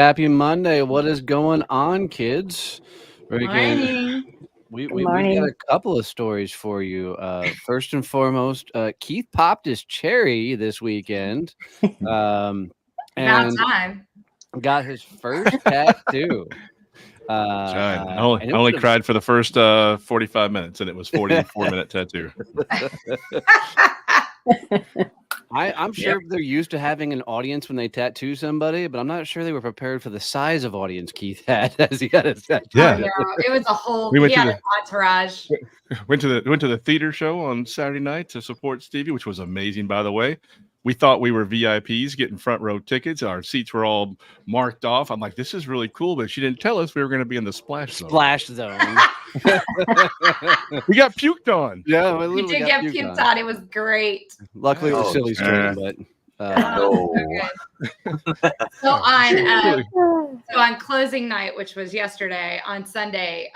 happy Monday. What is going on, kids? Morning. We got a couple of stories for you. First and foremost, Keith popped his cherry this weekend. About And time. got his first tattoo. I only cried for the first 45 minutes, and it was 44-minute tattoo. I'm sure they're used to having an audience when they tattoo somebody, but I'm not sure they were prepared for the size of audience Keith had as he got his tattoo. Yeah, it was a whole. He had an entourage. Went to the theater show on Saturday night to support Stevie, which was amazing, by the way. We thought we were VIPs getting front row tickets. Our seats were all marked off. I'm like, this is really cool, but she didn't tell us we were going to be in the splash zone. We got puked on. Yeah, we did get puked on. It was great. Luckily, it was silly string, but. So on closing night, which was yesterday, on Sunday,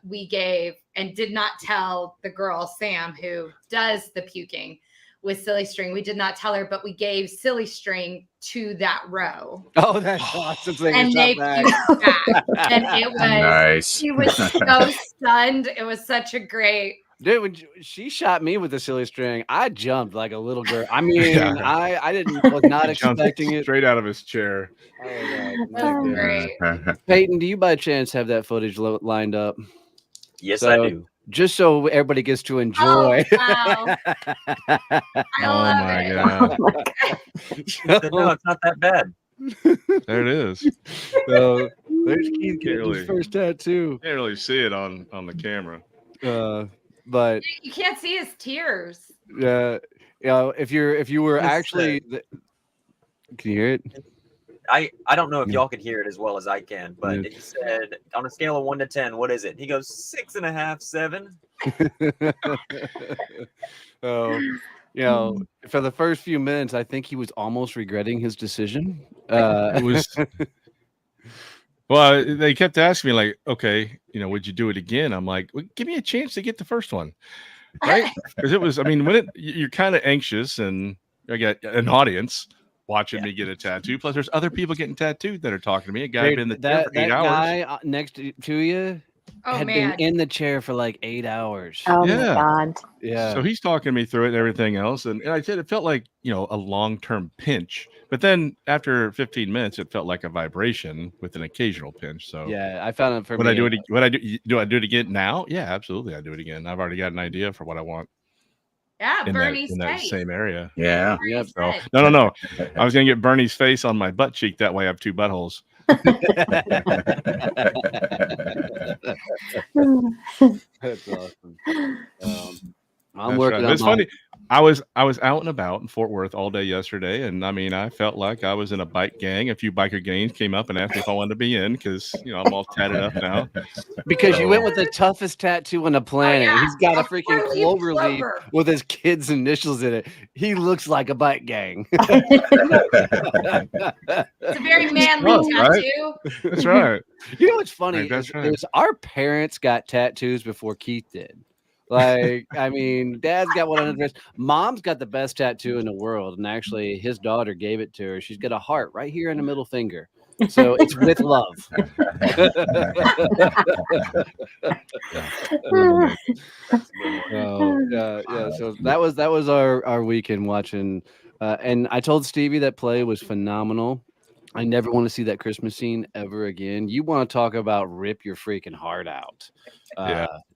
we gave and did not tell the girl Sam who does the puking with silly string. We did not tell her, but we gave silly string to that row. Oh, that's awesome! And they puked back, and it was nice. She was so stunned. It was such a great. Dude, when she shot me with the silly string, I jumped like a little girl. I mean, I was not expecting it. Straight out of his chair. That's great. Peyton, do you by chance have that footage lined up? Yes, I do. Just so everybody gets to enjoy. Oh, wow. I love it. No, it's not that bad. There it is. So there's Keith getting his first tattoo. Can't really see it on the camera. But you can't see his tears. Yeah, if you were actually, can you hear it? I don't know if y'all can hear it as well as I can, but he said on a scale of 1 to 10, what is it? He goes 6.5, 7. For the first few minutes, I think he was almost regretting his decision. It was. Well, they kept asking me, like, okay, would you do it again? I'm like, well, give me a chance to get the first one, right? Because it was, I mean, you're kind of anxious, and I got an audience watching me get a tattoo. Plus, there's other people getting tattooed that are talking to me. A guy had been in the chair for 8 hours. Guy next to you been in the chair for like 8 hours. Oh my God! Yeah. So he's talking me through it and everything else, and I said it felt like a long-term pinch. But then after 15 minutes, it felt like a vibration with an occasional pinch. So yeah, I found it for me. Do I do it again now? Yeah, absolutely. I do it again. I've already got an idea for what I want. Yeah, Bernie's in that same area. Yeah. Yep. So, no. I was gonna get Bernie's face on my butt cheek. That way, I have 2 buttholes. That's awesome. I'm working on It's funny. I was out and about in Fort Worth all day yesterday, and I mean, I felt like I was in a bike gang. A few biker gangs came up and asked me if I wanted to be in because I'm all tatted up now. Because you went with the toughest tattoo on the planet. Oh, yeah. He's got a freaking clover leaf with his kids' initials in it. He looks like a bike gang. It's a very manly tattoo. Right? That's right. You know what's funny? Is our parents got tattoos before Keith did. Like, I mean, Dad's got one on his wrist. Mom's got the best tattoo in the world, and actually, his daughter gave it to her. She's got a heart right here in the middle finger, so it's with love. So that was our weekend watching, and I told Stevie that play was phenomenal. I never want to see that Christmas scene ever again. You want to talk about rip your freaking heart out?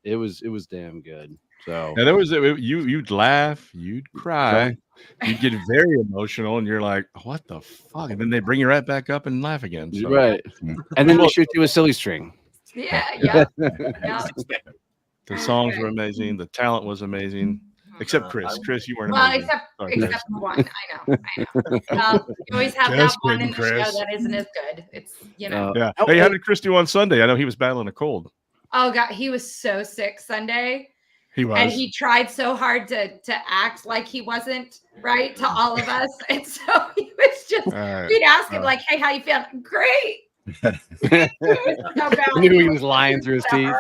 It was damn good. So there was you'd laugh, you'd cry, you'd get very emotional, and you're like, "What the fuck?" And then they bring you right back up and laugh again. So. Right, and then they shoot you a silly string. Yeah. The songs were amazing. The talent was amazing. Except Chris. Chris, you weren't. Well, except one. I know. You always have that one in the show that isn't as good. It's Yeah. Hey, how did Chris do on Sunday? I know he was battling a cold. Oh God, he was so sick Sunday. He was, and he tried so hard to act like he wasn't right to all of us, and so he was just. We'd ask him like, "Hey, how you feeling?" Great. He was lying through his teeth.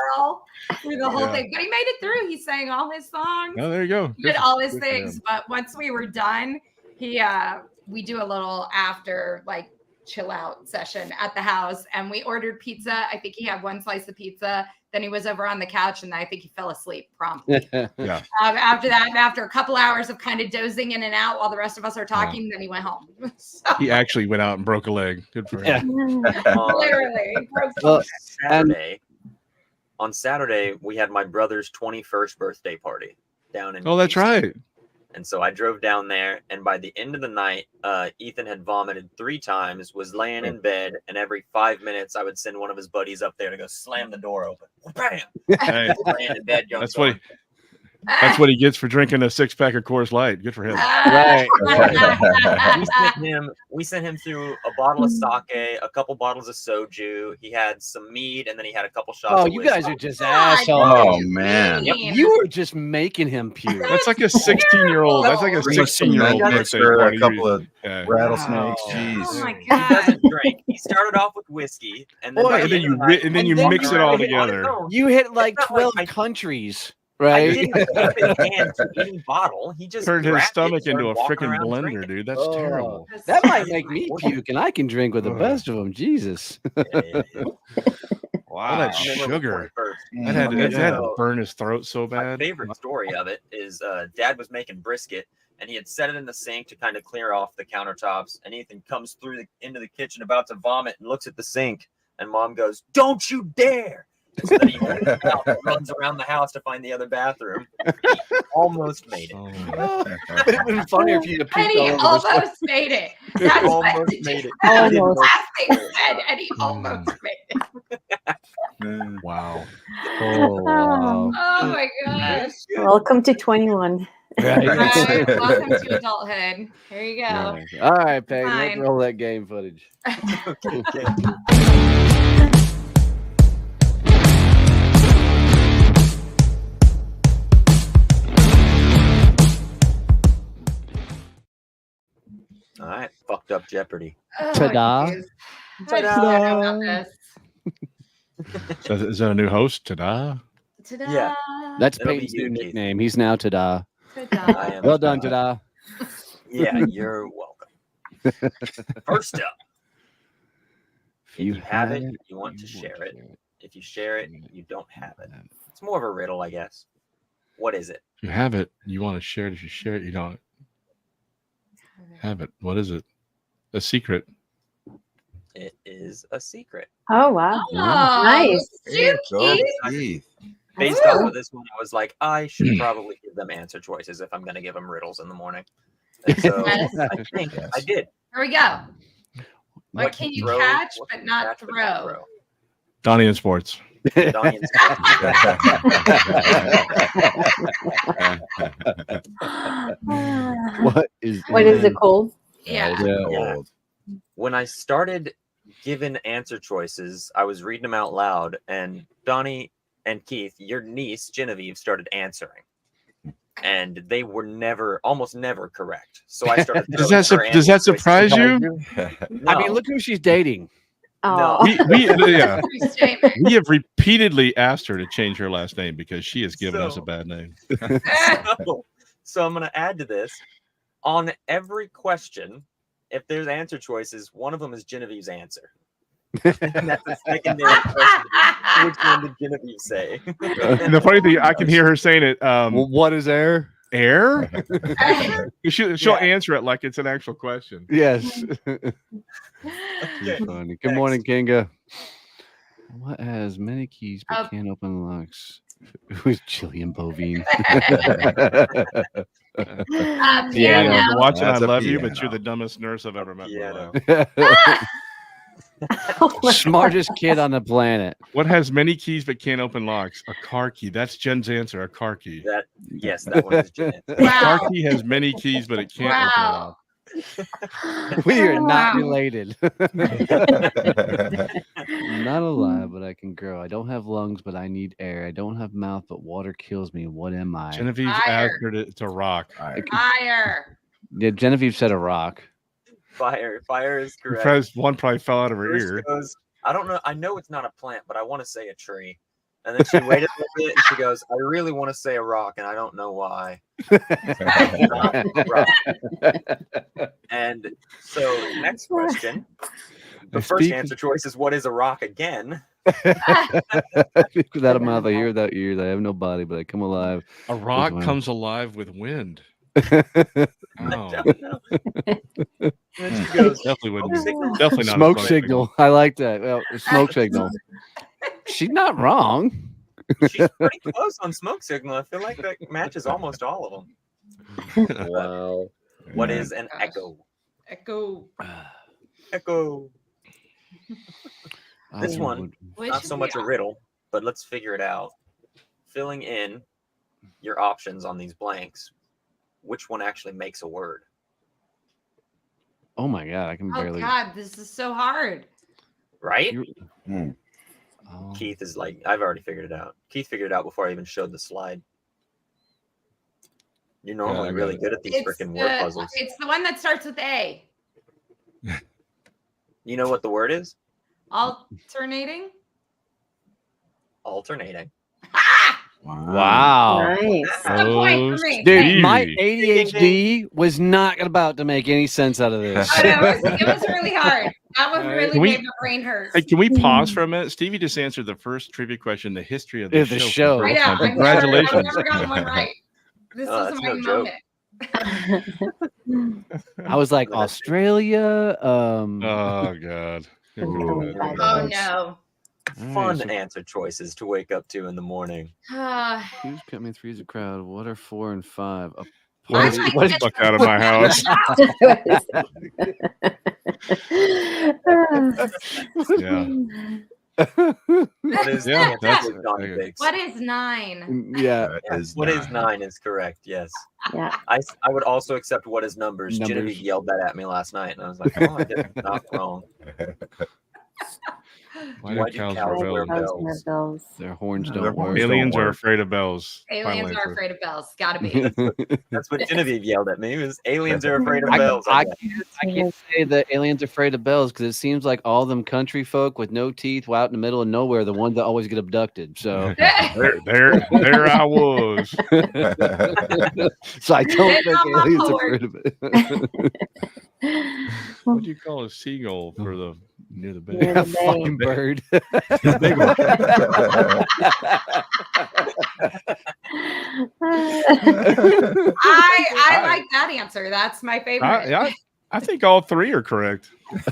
Through the whole thing, but he made it through. He sang all his songs. Oh, there you go. He did all his things, but once we were done, we do a little after, like chill out session at the house, and we ordered pizza. I think he had one slice of pizza. Then he was over on the couch, and I think he fell asleep promptly. Yeah. After that, and after a couple hours of kind of dozing in and out while the rest of us are talking, then he went home. So, He actually went out and broke a leg. Good for him. literally. On Saturday, we had my brother's 21st birthday party down in Oh, that's Houston. right. And so I drove down there, and by the end of the night, Ethan had vomited 3 times, was laying in bed, and every 5 minutes I would send one of his buddies up there to go slam the door open. Bam! Hey, Laying in bed, that's what he gets for drinking a 6-pack of Coors Light. Good for him. Right. We sent him through a bottle of sake, a couple bottles of soju. He had some mead, and then he had a couple shots. Oh, of you whiskey. guys are just God, assholes. Oh man. You were just making him puke. That's like a 16-year-old. That's like a Bring us some 16-year-old nuggets birthday or party. a couple of Yeah. rattlesnakes. Wow. Jeez. Oh my He god. doesn't drink. He started off with whiskey, and then, Boy, by And the then end of you the night, and then you And mix then it all on his together. own. You hit like It's not like 12 I- countries, I right? didn't keep his hand to any bottle. He just Turned his grabbed it stomach and into a started walking freaking around blender, drinking. dude. That's Oh, terrible. that might make me puke, and I can drink with the best of them. Jesus. Yeah. All that And then when sugar. we first- That had, Yeah. that had to burn his throat so My bad. favorite story of it is Dad was making brisket, and he had set it in the sink to kind of clear off the countertops. And Ethan comes through into the kitchen about to vomit and looks at the sink, and Mom goes, "Don't you dare!" And so then he runs around the house to find the other bathroom. He almost made it. Oh. It'd have been funnier if you had And puked he all over the almost made it. That's what Almost made it. Almost. Last thing he said, and he almost made it. Man. Wow. Oh, wow. Oh my gosh. Welcome to 21. Right. All right, welcome to adulthood. Here you go. Nice. All right, Peyton, let's Fine. roll that game footage. All right, fucked up Jeopardy. Oh, Ta-da. geez. I don't know about this. So is that a new host? Ta-da. Ta-da. Yeah. That's It'll be Peyton's you, new Keith. nickname. He's now Tada. Ta-da. I am. Well done, Tada. Yeah, you're welcome. First up, if you have it, you want to share it. If you share it, you don't have it. It's more of a riddle, I guess. What is it? If you have it, you want to share it. If you share it, you don't have it. What is it? A secret. It is a secret. Oh, wow. Oh, Nice. shoot, Go, Keith. Keith. Based off of this one, I was like, I should probably give them answer choices if I'm going to give them riddles in the morning. And so Yes. I think I did. Here we go. What can you throw, catch what but can not catch but not throw? Donnie in sports. Donnie and What is What is it called? Yeah. Yeah. When I started giving answer choices, I was reading them out loud, and Donnie and Keith, your niece Genevieve, started answering, and they were almost never correct. So I started. Does throwing her that answer surprise choices. you? No. I mean, look who she's dating. Oh, Yeah. True statement. We have repeatedly asked her to change her last name because she has given us a bad name. So I'm going to add to this. On every question, if there's answer choices, one of them is Genevieve's answer. And that's a secondary question. Which one did Genevieve say? And the funny thing, I can hear her saying it. Well, what is there? Air? She'll Yeah. answer it like it's an actual question. Yes. Okay. Too funny. Good morning, Kinga. What has many keys but Oh. can't open locks? Who's Jillian Bovine? Yeah, Piano. I was watching That's I a Love You, but piano. you're the dumbest nurse I've ever met in my Piano. life. oh my Smartest kid on the planet. What has many keys but can't open locks? A car key. That's Jen's answer. A car key. Yes, that one is Jen. A Wow. car key has many keys, but it can't open a Wow. lock. We are not Wow. related. Not alive, but I can grow. I don't have lungs, but I need air. I don't have mouth, but water kills me. What am I? Genevieve's Fire. answered it to rock. All right. Fire. Yeah, Genevieve said a rock. Fire is correct. One probably fell out of her First ear. goes, I don't know. I know it's not a plant, but I want to say a tree. And then she waited a little bit and she goes, I really want to say a rock and I don't know why. Rock. And so next question. The first answer choice is what is a rock again? That amount of year that year, they have no body, but they come alive. A rock comes alive with wind. I Oh, don't know. And she goes, definitely wouldn't. signal? Definitely not a Smoke smoke signal. I like that. Well, smoke signal. She's not wrong. She's pretty close on smoke signal. I feel like that matches almost all of them. Wow. What is an Gosh. echo? Echo. Echo. This I one, Which not so much a riddle, but let's figure it out. Filling in your options on these blanks, which one actually makes a word? Oh my god, I can Oh barely. God, this is so hard. Right? Oh. Keith is like, I've already figured it out. Keith figured it out before I even showed the slide. You're normally I got really it. good at these It's freaking word puzzles. It's the one that starts with A. You know what the word is? Alternating. Alternating. Ah! Wow. Nice. That's a point for me. Dude, my Stevie. ADHD was not about to make any sense out of this. Oh, no, it was really hard. That one Alright. really Can we- made my brain hurt. Hey, can we pause for a minute? Stevie just answered the first trivia question in the history of the The show. show. for I the know. first time. I've never Congratulations. gotten one right. This Oh, was that's my no joke. moment. I was like, Australia. Oh God. Here we go. Oh no. Fun so- answer choices to wake up to in the morning. Who's coming through the crowd? What are 4 and 5? A I Get might what the fuck out of my house. Yeah. What is Yeah, the that's- answer to Johnny okay. Biggs? What is 9? Yeah. What is 9 is correct, yes. Yeah. I would also accept what is numbers. Numbers. Genevieve yelled that at me last night, and I was like, oh, I did not wrong. Why Why do do cows cows wear wear bells? bells? Bells. Their horns Their don't work. horns Aliens don't are work. afraid of bells. Aliens Final are answer. afraid of bells. Gotta be. That's what Genevieve yelled at me. Was aliens are afraid of I, bells. I, guess. I can't say that aliens are afraid of bells because it seems like all them country folk with no teeth, out in the middle of nowhere, are the ones that always get abducted. So, there I was. so I don't Get think on my aliens are board. afraid of it. What do you call a seagull for the near the bay? Near the A fucking bay. bird. Big one. I like that answer. That's my favorite. I think all three are correct.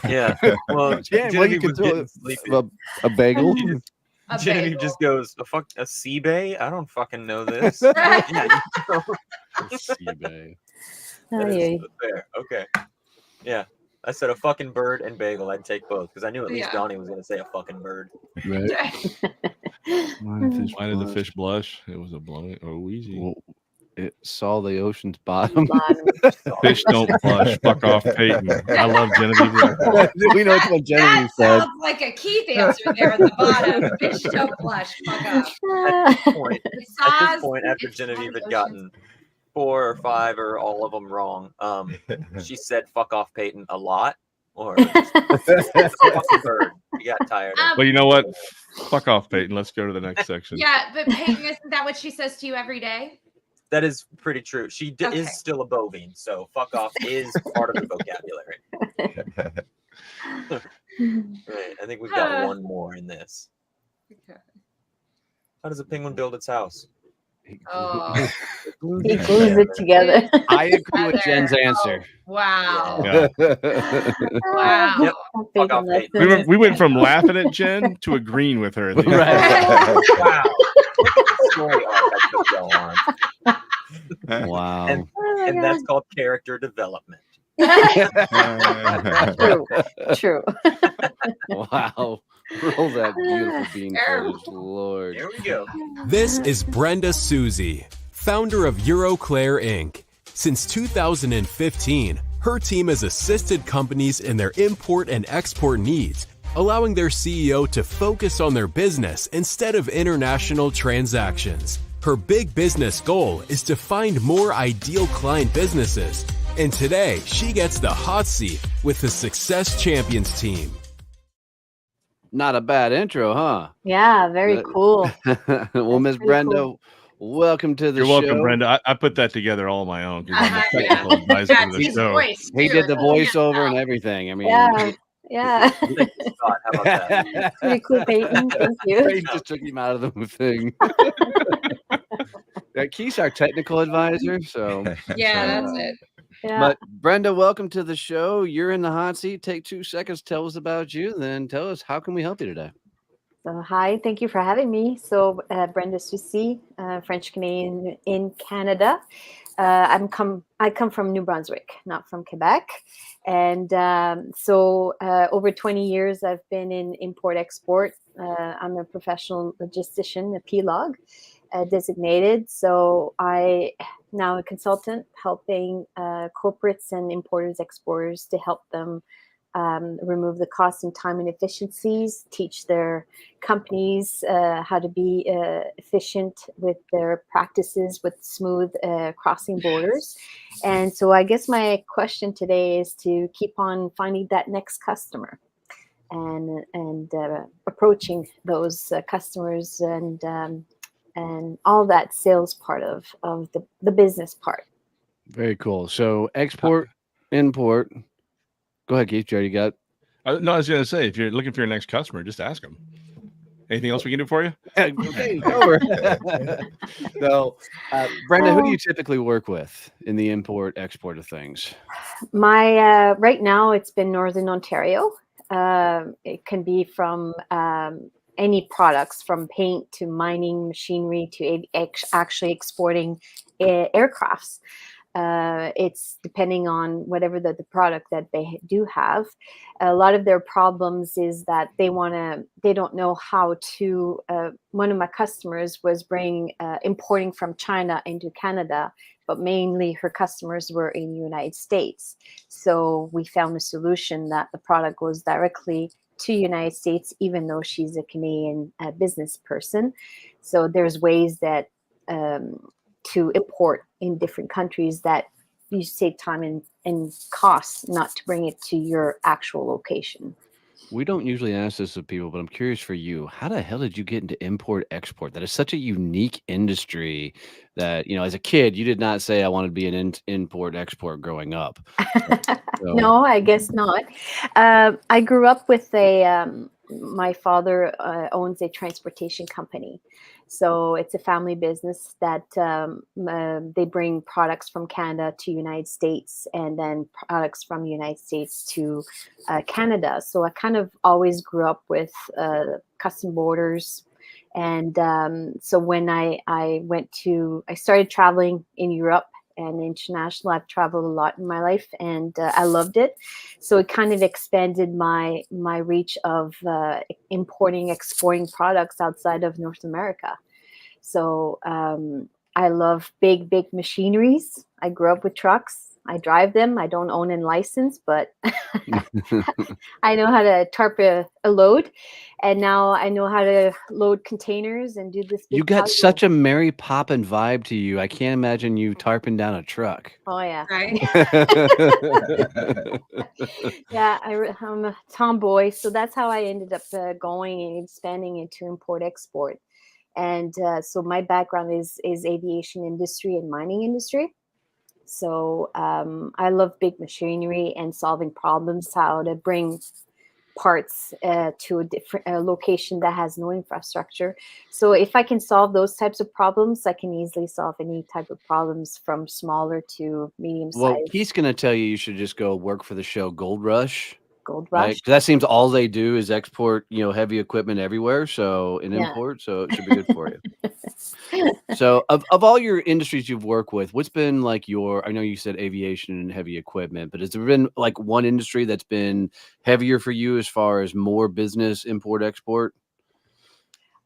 Yeah. Well, Yeah, well, you Genevieve can was tell getting it's sleepy. a bagel. She just- A Genevieve bagel. just goes, a sea bay? I don't fucking know this. Right. Yeah, Seabay. that is Ay, fair. Okay. Yeah. I said a fucking bird and bagel. I'd take both because I knew at least Yeah. Donnie was going to say a fucking bird. Right. Why did the fish blush? It was a blowing. Oh, easy. Well, it saw the ocean's bottom. bottom. Fish don't blush. Fuck off, Peyton. I love Genevieve. We know it's what Genevieve That said. sounds like a Keith answer there at the bottom. Fish don't blush. Fuck off. At this point, The at size, this point after it's Genevieve had ocean. gotten 4 or 5 or all of them wrong, she said "fuck off, Peyton" a lot, or just, fucking bird. You got tired. Of But you know what? Fuck off, Peyton. Let's go to the next section. Yeah, but Peyton, isn't that what she says to you every day? That is pretty true. She Okay. is still a bovine, so "fuck off" is part of the vocabulary. Right. I think we've got one more in this. Okay. How does a penguin build its house? Oh, He glues it together. I agree with Jen's Brother. answer. wow. Yeah. Wow. Yep. Fuck off, Peyton. We went from laughing at Jen to agreeing with her. Right. Wow. Story arc I could go on. Wow. And- And that's called character development. True. True. Wow. Roll that beautiful bean Terrible. footage, Lord. Here we go. This is Brenda Soucy, founder of Euroclair Inc. Since 2015, her team has assisted companies in their import and export needs, allowing their CEO to focus on their business instead of international transactions. Her big business goal is to find more ideal client businesses, and today she gets the hot seat with the Success Champions team. Not a bad intro, huh? Yeah, very cool. Well, Miss pretty Brenda, cool. welcome to the You're show. welcome, Brenda. I put that together all on my own because I'm the Yeah. technical advisor That's of the his show. voice. He too. did the You can't voiceover and tell. everything. I mean, Yeah. Thank you, Scott. How about that? Pretty cool, Peyton. Thank you. Peyton just took him out of the thing. Keith's our technical advisor, so. Yeah, that's it. Yeah. But Brenda, welcome to the show. You're in the hot seat. Take 2 seconds. Tell us about you. Then tell us, how can we help you today? So, hi, thank you for having me. So, Brenda Soucy, French Canadian in Canada. I come from New Brunswick, not from Quebec. And over 20 years, I've been in import-export. I'm a professional logistician, a PLOG designated. So I now a consultant helping corporates and importers, exporters to help them remove the cost and time inefficiencies, teach their companies how to be efficient with their practices with smooth crossing borders. And so I guess my question today is to keep on finding that next customer and approaching those customers and all that sales part of the business part. Very cool. So export, import. Go ahead, Keith. You already got. No, I was going to say, if you're looking for your next customer, just ask them. Anything else we can do for you? Okay, over. So, Brenda, who do you typically work with in the import export of things? My right now it's been Northern Ontario. It can be from any products, from paint to mining machinery to actually exporting aircrafts. It's depending on whatever the product that they do have. A lot of their problems is that they don't know how to. One of my customers was importing from China into Canada, but mainly her customers were in the United States. So we found a solution that the product goes directly to United States, even though she's a Canadian business person. So there's ways that to import in different countries that you save time and costs, not to bring it to your actual location. We don't usually ask this of people, but I'm curious for you. How the hell did you get into import export? That is such a unique industry that, as a kid, you did not say I wanted to be an import export growing up. So, No, I guess not. I grew up with my father owns a transportation company. So it's a family business that they bring products from Canada to United States and then products from United States to Canada. So I kind of always grew up with custom borders. And so when I started traveling in Europe and international, I've traveled a lot in my life, and I loved it. So it kind of expanded my reach of importing, exporting products outside of North America. So I love big machineries. I grew up with trucks. I drive them. I don't own and license, but I know how to tarp a load, and now I know how to load containers and do this. You got such a Mary Poppin vibe to you. I can't imagine you tarping down a truck. Oh yeah, Right. Yeah. I'm a tomboy, so that's how I ended up going and expanding into import export. And so my background is aviation industry and mining industry. So I love big machinery and solving problems, how to bring parts to a different location that has no infrastructure. So if I can solve those types of problems, I can easily solve any type of problems from smaller to medium Well, size. he's going to tell you should just go work for the show Gold Rush. Gold Right? Rush. 'Cause that seems all they do is export, heavy equipment everywhere. So Yeah. import, so it should be good for you. So of all your industries you've worked with, what's been like I know you said aviation and heavy equipment, but has there been like one industry that's been heavier for you as far as more business, import, export?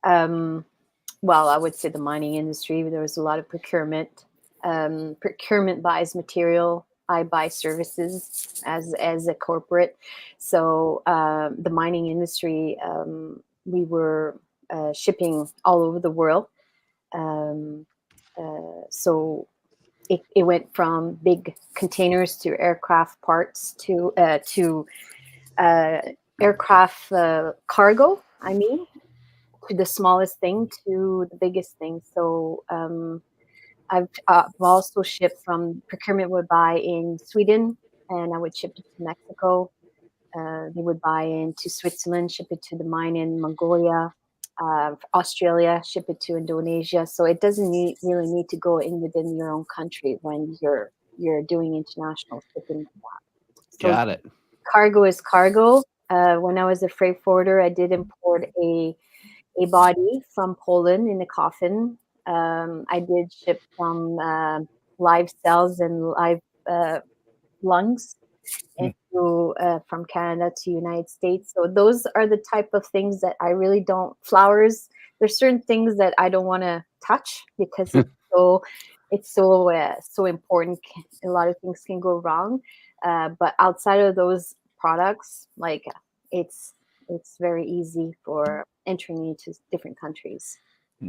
Well, I would say the mining industry. There was a lot of procurement. Procurement buys material. I buy services as a corporate. So the mining industry, we were shipping all over the world. So it went from big containers to aircraft parts to aircraft cargo. I mean, to the smallest thing to the biggest thing. So I've also shipped from procurement would buy in Sweden, and I would ship it to Mexico. They would buy into Switzerland, ship it to the mine in Mongolia, Australia, ship it to Indonesia. So it doesn't really need to go in within your own country when you're doing international shipping like that. So Got it. cargo is cargo. When I was a freight forwarder, I did import a body from Poland in a coffin. I did ship some live cells and live lungs into from Canada to United States. So those are the type of things that I really don't. Flowers. There's certain things that I don't want to touch because it's so important. A lot of things can go wrong, but outside of those products, like it's very easy for entering into different countries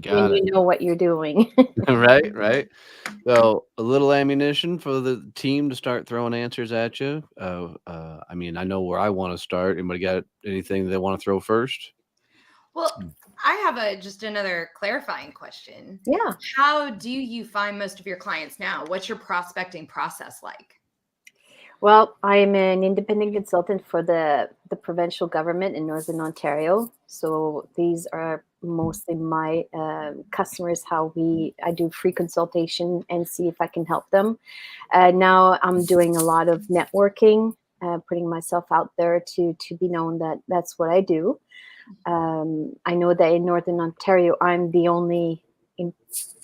Got when it. you know what you're doing. Right. So a little ammunition for the team to start throwing answers at you. I mean, I know where I want to start. Anybody got anything they want to throw first? Well, I have just another clarifying question. Yeah. How do you find most of your clients now? What's your prospecting process like? Well, I am an independent consultant for the provincial government in Northern Ontario. So these are mostly my customers. I do free consultation and see if I can help them. Now I'm doing a lot of networking, putting myself out there to be known that that's what I do. I know that in Northern Ontario, I'm the only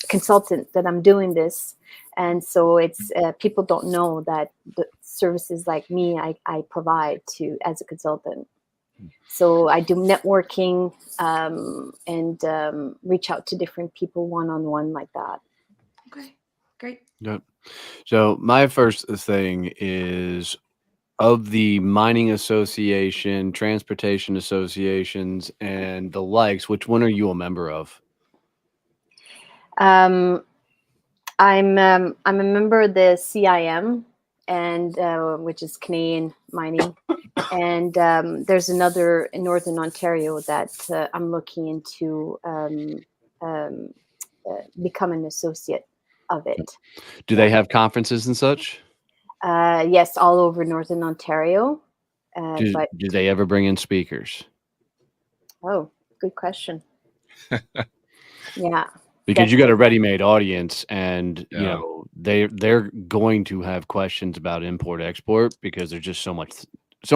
consultant that I'm doing this. And so it's people don't know that the services like me, I provide to as a consultant. So I do networking and reach out to different people one-on-one like that. Okay, great. Yep. So my first thing is of the mining association, transportation associations, and the likes, which one are you a member of? I'm a member of the CIM, and which is Canadian Mining, and there's another in Northern Ontario that I'm looking into become an associate of it. Do they have conferences and such? Yes, all over Northern Ontario. But Do they ever bring in speakers? oh, good question. Yeah. Because you got a ready-made audience, and Yeah. you know they're going to have questions about import-export because there's just so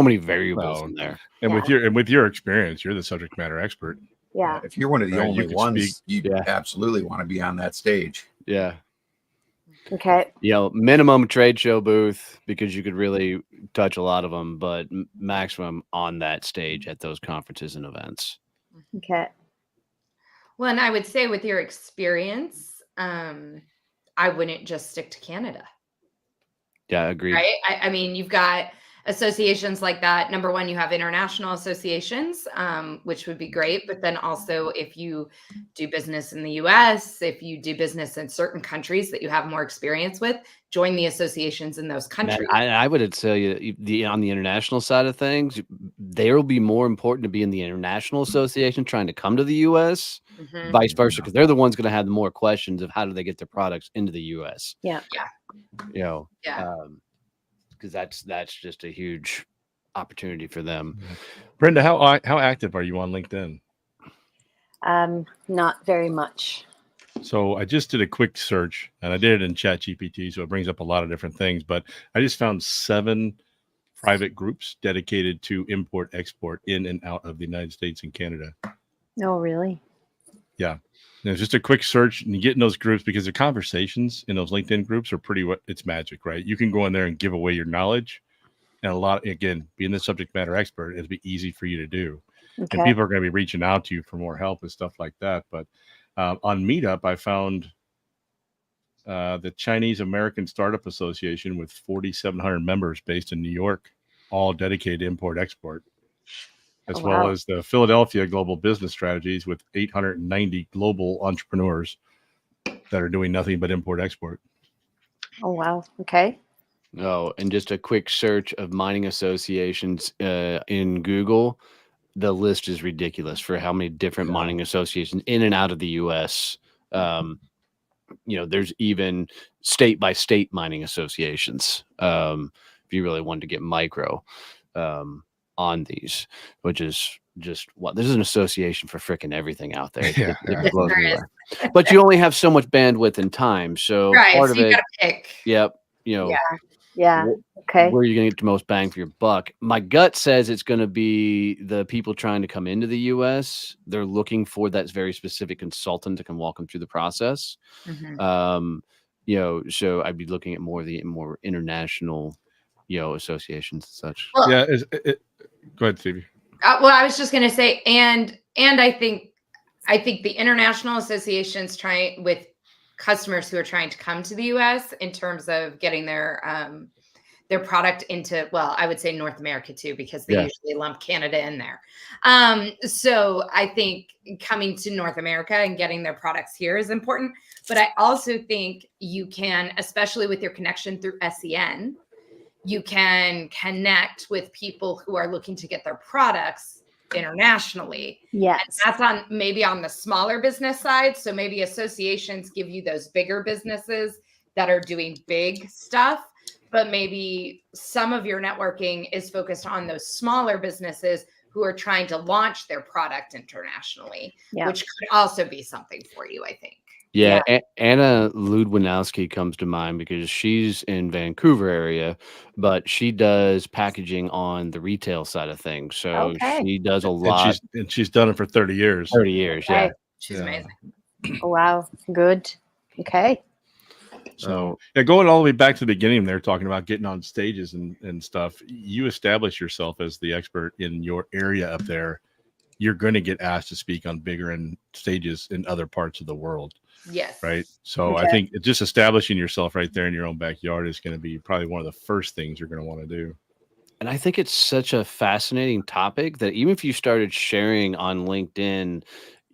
many variables in there. And Yeah. with your experience, you're the subject matter expert. Yeah. If you're one of the Right, you only could ones, speak. you Yeah. absolutely want to be on that stage. Yeah. Okay. You know, minimum trade show booth because you could really touch a lot of them, but maximum on that stage at those conferences and events. Okay. Well, and I would say with your experience, I wouldn't just stick to Canada. Yeah, agreed. Right. I mean, you've got associations like that. Number one, you have international associations, which would be great. But then also, if you do business in the US, if you do business in certain countries that you have more experience with, join the associations in those Man, countries. I would tell you on the international side of things, there will be more important to be in the international association trying to come to the US, Mhm. vice versa, because they're the ones going to have the more questions of how do they get their products into the US. Yeah. You know, Yeah. because that's just a huge opportunity for them. Brenda, how active are you on LinkedIn? Not very much. So I just did a quick search, and I did it in ChatGPT, so it brings up a lot of different things. But I just found 7 private groups dedicated to import export in and out of the United States and Canada. No, really. Yeah, and it's just a quick search, and you get in those groups because the conversations in those LinkedIn groups are it's magic, right? You can go in there and give away your knowledge, and again, being the subject matter expert, it'll be easy for you to do. Okay. And people are going to be reaching out to you for more help and stuff like that. But on Meetup, I found the Chinese American Startup Association with 4,700 members based in New York, all dedicated to import export, as well as the Philadelphia Global Business Strategies with 890 global entrepreneurs that are doing nothing but import export. Oh, wow. Okay. Oh, and just a quick search of mining associations in Google, the list is ridiculous for how many different mining associations in and out of the U.S. There's even state by state mining associations. If you really wanted to get micro on these, which is just what there's an association for freaking everything out there. Yeah. It blows me away. But you only have so much bandwidth and time, so Right. part So of you it. got to pick. Yep. Yeah. Okay. Where are you going to get the most bang for your buck? My gut says it's going to be the people trying to come into the U.S. They're looking for that very specific consultant that can walk them through the process. Mhm. So I'd be looking at more of the more international, associations and such. Well, Yeah. Go ahead, Stevie. well, I was just going to say, and I think the international associations trying with customers who are trying to come to the U.S. in terms of getting their product into, well, I would say North America too, because they usually lump Canada in there. So I think coming to North America and getting their products here is important. But I also think you can, especially with your connection through SEN, you can connect with people who are looking to get their products internationally. Yes. And that's maybe on the smaller business side. So maybe associations give you those bigger businesses that are doing big stuff, but maybe some of your networking is focused on those smaller businesses who are trying to launch their product internationally, which could also be something for you, I think. Yeah. Anna Ludwinowski comes to mind because she's in Vancouver area, but she does packaging on the retail side of things. So she does a lot. And she's done it for 30 years. 30 years, yeah. She's amazing. Oh, wow. Good. Okay. So going all the way back to the beginning, they're talking about getting on stages and stuff. You establish yourself as the expert in your area up there. You're going to get asked to speak on bigger stages in other parts of the world. Yes. Right. So I think just establishing yourself right there in your own backyard is going to be probably one of the first things you're going to want to do. And I think it's such a fascinating topic that even if you started sharing on LinkedIn,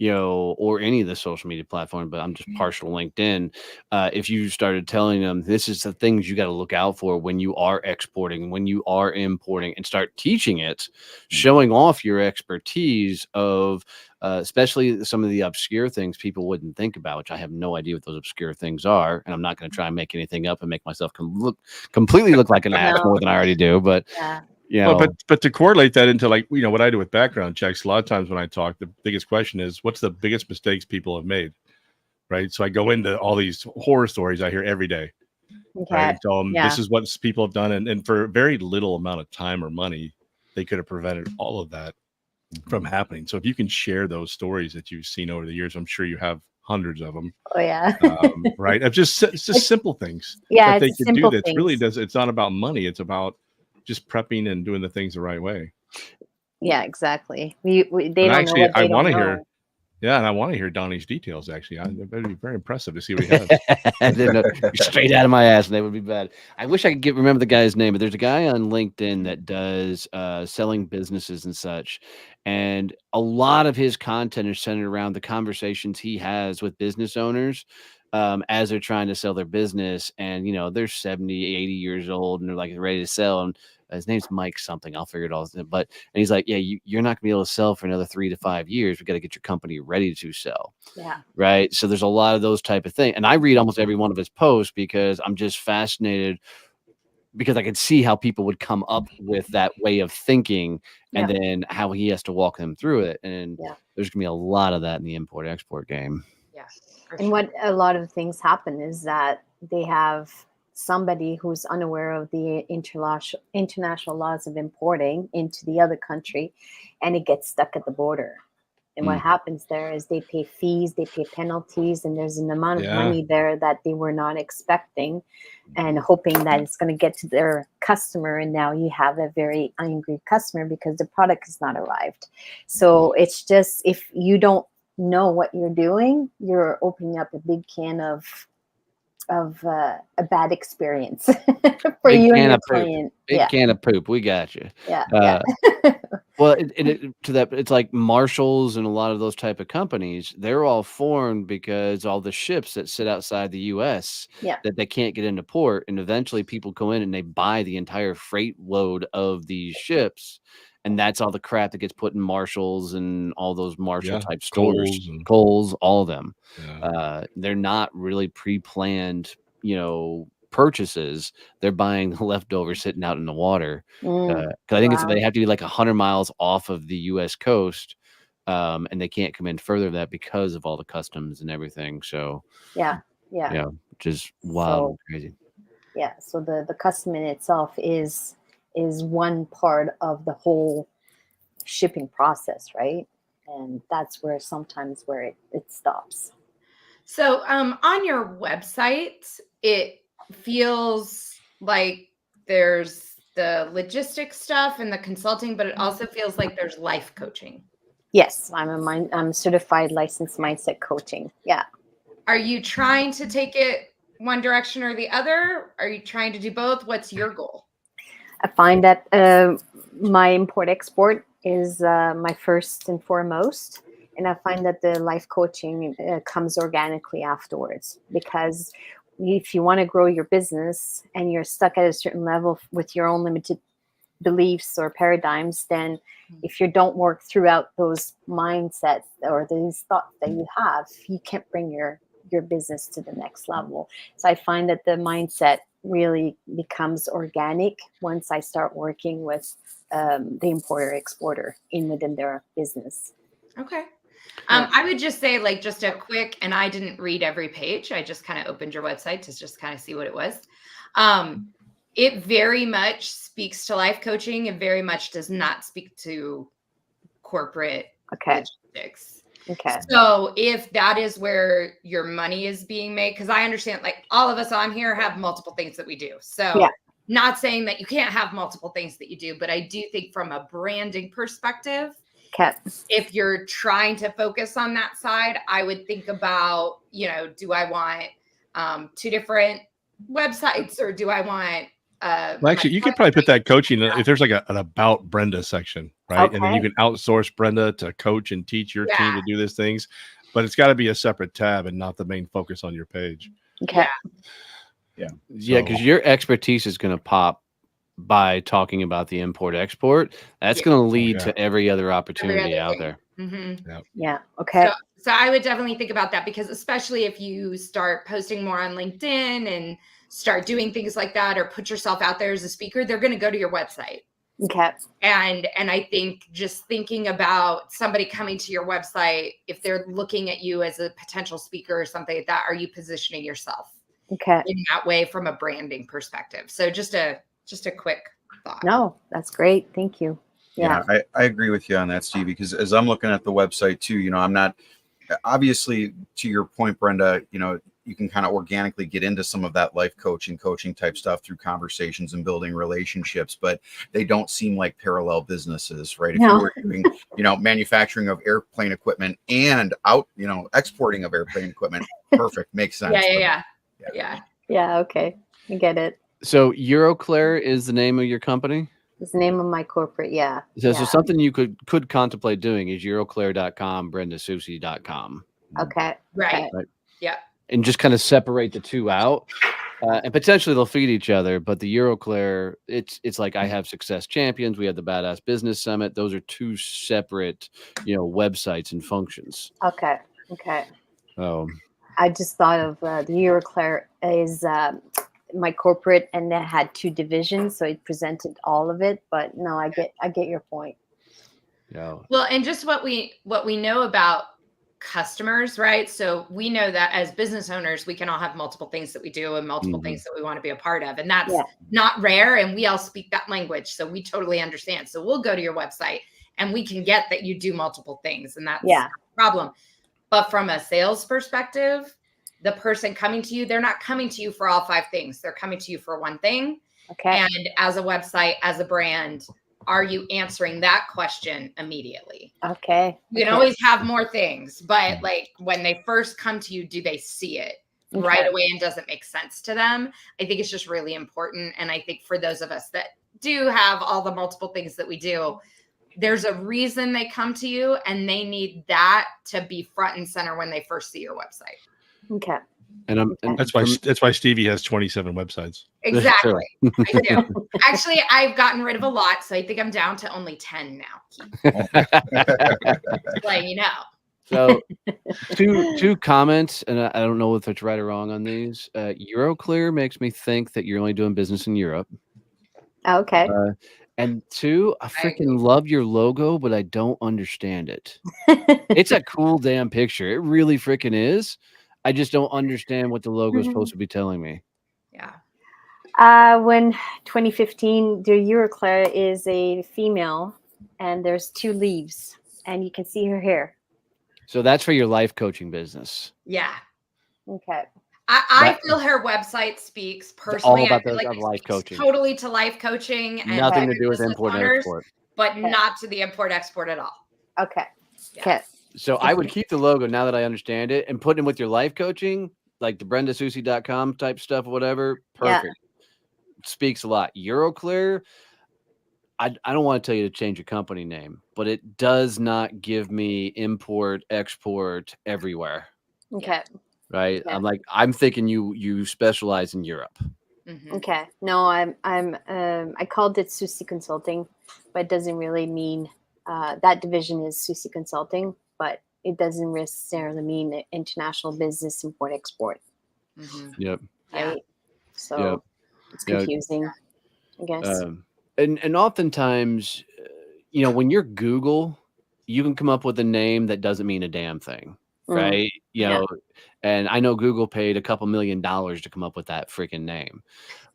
or any of the social media platform, but I'm just partial LinkedIn. If you started telling them this is the things you got to look out for when you are exporting, when you are importing, and start teaching it, showing off your expertise of, especially some of the obscure things people wouldn't think about, which I have no idea what those obscure things are. And I'm not going to try and make anything up and make myself completely look like an ass more than I already do. But but to correlate that into what I do with background checks, a lot of times when I talk, the biggest question is, what's the biggest mistakes people have made? Right. So I go into all these horror stories I hear every day. Okay. Right. So this is what people have done. And for very little amount of time or money, they could have prevented all of that from happening. So if you can share those stories that you've seen over the years, I'm sure you have hundreds of them. Oh, yeah. Right. It's just simple things. Yeah. That they can do. That's really it's not about money. It's about just prepping and doing the things the right way. Yeah, exactly. They don't actually, know what they I want to don't hear. know. Yeah, and I want to hear Donnie's details. Actually, it'd be very impressive to see what he has. I didn't know. Straight out of my ass, and they would be bad. I wish I could remember the guy's name, but there's a guy on LinkedIn that does selling businesses and such, and a lot of his content is centered around the conversations he has with business owners as they're trying to sell their business, and they're 70, 80 years old, and they're like ready to sell, and his name's Mike something. I'll figure it all out. And he's like, yeah, you're not gonna be able to sell for another 3 to 5 years. We got to get your company ready to sell. Yeah. Right. So there's a lot of those type of things. And I read almost every one of his posts because I'm just fascinated because I could see how people would come up with that way of thinking and then how he has to walk them through it. And there's gonna be a lot of that in the import export game. Yeah. And what a lot of things happen is that they have somebody who's unaware of the international laws of importing into the other country, and it gets stuck at the border. And what happens there is they pay fees, they pay penalties, and there's an amount of money there that they were not expecting and hoping that it's going to get to their customer. And now you have a very angry customer because the product has not arrived. So it's just, if you don't know what you're doing, you're opening up a big can of a bad experience for Big you and can your of poop. client. Big Yeah, can of poop. We got you. yeah, Uh, yeah. Well, to that, it's like Marshalls and a lot of those type of companies. They're all formed because all the ships that sit outside the U.S. Yeah. that they can't get into port, and eventually people go in and they buy the entire freight load of these ships, and that's all the crap that gets put in Marshalls and all those Marshall type stores, Kohl's and Kohl's, all of them. yeah. They're not really pre-planned, purchases. They're buying the leftovers sitting out in the water. 'Cause I think Wow. they have to be like 100 miles off of the US coast, and they can't come in further than that because of all the customs and everything. So, Yeah, yeah. which is wild and So crazy. yeah, so the custom in itself is one part of the whole shipping process, right? And that's where sometimes where it stops. So on your website, it feels like there's the logistics stuff and the consulting, but it also feels like there's life coaching. Yes, I'm certified licensed mindset coaching. Yeah. Are you trying to take it one direction or the other? Are you trying to do both? What's your goal? I find that my import export is my first and foremost. And I find that the life coaching comes organically afterwards, because if you want to grow your business and you're stuck at a certain level with your own limited beliefs or paradigms, then if you don't work throughout those mindsets or these thoughts that you have, you can't bring your business to the next level. So I find that the mindset really becomes organic once I start working with the importer exporter within their business. Okay. I would just say, like, just a quick, and I didn't read every page. I just kind of opened your website to just kind of see what it was. It very much speaks to life coaching. It very much does not speak to corporate logistics. Okay. So if that is where your money is being made, because I understand, like, all of us on here have multiple things that we do. So not saying that you can't have multiple things that you do, but I do think from a branding perspective, if you're trying to focus on that side, I would think about, do I want 2 different websites, or do I want well, actually, you could probably put that coaching if there's like an about Brenda section, right? And then you can outsource Brenda to coach and teach your team to do these things, but it's got to be a separate tab and not the main focus on your page. Okay. Yeah, because your expertise is going to pop by talking about the import export. That's going to lead to every other opportunity out there. Mm-hmm. Yeah. Okay. So I would definitely think about that, because especially if you start posting more on LinkedIn and start doing things like that, or put yourself out there as a speaker, they're going to go to your website. Okay. And I think just thinking about somebody coming to your website, if they're looking at you as a potential speaker or something like that, are you positioning yourself in that way from a branding perspective? So just a quick thought. No, that's great. Thank you. Yeah, I agree with you on that, Stevie, because as I'm looking at the website too, I'm not, obviously, to your point, Brenda, you can kind of organically get into some of that life coaching type stuff through conversations and building relationships, but they don't seem like parallel businesses, right? If you were doing, manufacturing of airplane equipment and exporting of airplane equipment, perfect. Makes sense. Yeah. Okay. I get it. So Euroclair is the name of your company? It's the name of my corporate. Yeah. So something you could contemplate doing is Euroclair.com, BrendaSoucy.com. Okay. Right. Yeah. And just kind of separate the two out. And potentially they'll feed each other, but the Euroclair, it's like I Have Success Champions. We have the Badass Business Summit. Those are two separate, websites and functions. Okay. I just thought of the Euroclair is my corporate, and that had 2 divisions, so it presented all of it. But no, I get your point. Yeah. Well, and just what we know about customers, right? So we know that as business owners, we can all have multiple things that we do and multiple things that we want to be a part of. And that's not rare. And we all speak that language. So we totally understand. So we'll go to your website and we can get that you do multiple things. And that's not a problem. But from a sales perspective, the person coming to you, they're not coming to you for all 5 things. They're coming to you for one thing. Okay. And as a website, as a brand, are you answering that question immediately? Okay. You can always have more things, but like when they first come to you, do they see it? right away and doesn't make sense to them. I think it's just really important. And I think for those of us that do have all the multiple things that we do, there's a reason they come to you, and they need that to be front and center when they first see your website. Okay. And That's why Stevie has 27 websites. Exactly. I do. Actually, I've gotten rid of a lot, so I think I'm down to only 10 now. Letting you know. So two comments, and I don't know if it's right or wrong on these. Euroclear makes me think that you're only doing business in Europe. Okay. And two, I freaking love your logo, but I don't understand it. It's a cool damn picture. It really freaking is. I just don't understand what the logo is supposed to be telling me. Yeah. When 2015, the Euroclear is a female, and there's 2 leaves, and you can see her hair. So that's for your life coaching business. Yeah. Okay. I feel her website speaks personally. All about I feel like life coaching. Totally to life coaching. And nothing to do with import and export. But not to the import-export at all. Okay. Yeah. Okay. So I would keep the logo now that I understand it and put it with your life coaching, like the BrendaSoucy.com type stuff or whatever. Perfect. Yeah. Speaks a lot. Euroclear, I don't want to tell you to change your company name, but it does not give me import, export everywhere. Okay. Right. Yeah. I'm thinking you specialize in Europe. Mm-hmm. Okay. No, I called it Soucy Consulting, but it doesn't really mean that division is Soucy Consulting, but it doesn't necessarily mean international business, import, export. Mm-hmm. Yep. Right. So it's confusing, I guess. And oftentimes, when you're Google, you can come up with a name that doesn't mean a damn thing. Right. You know, and I know Google paid a couple $1 million to come up with that freaking name.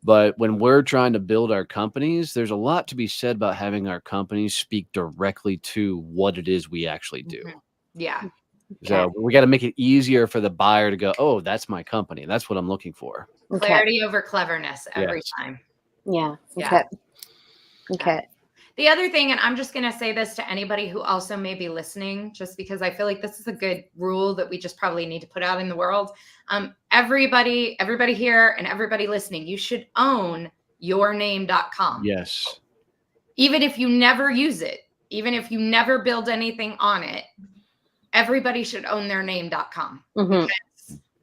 But when we're trying to build our companies, there's a lot to be said about having our companies speak directly to what it is we actually do. Mm-hmm. Yeah. So we got to make it easier for the buyer to go, oh, that's my company. That's what I'm looking for. Clarity over cleverness every time. Yeah. Okay. Okay. The other thing, and I'm just going to say this to anybody who also may be listening, just because I feel like this is a good rule that we just probably need to put out in the world. Everybody here and everybody listening, you should own yourname.com. Yes. Even if you never use it, even if you never build anything on it, everybody should own their name.com. Mm-hmm.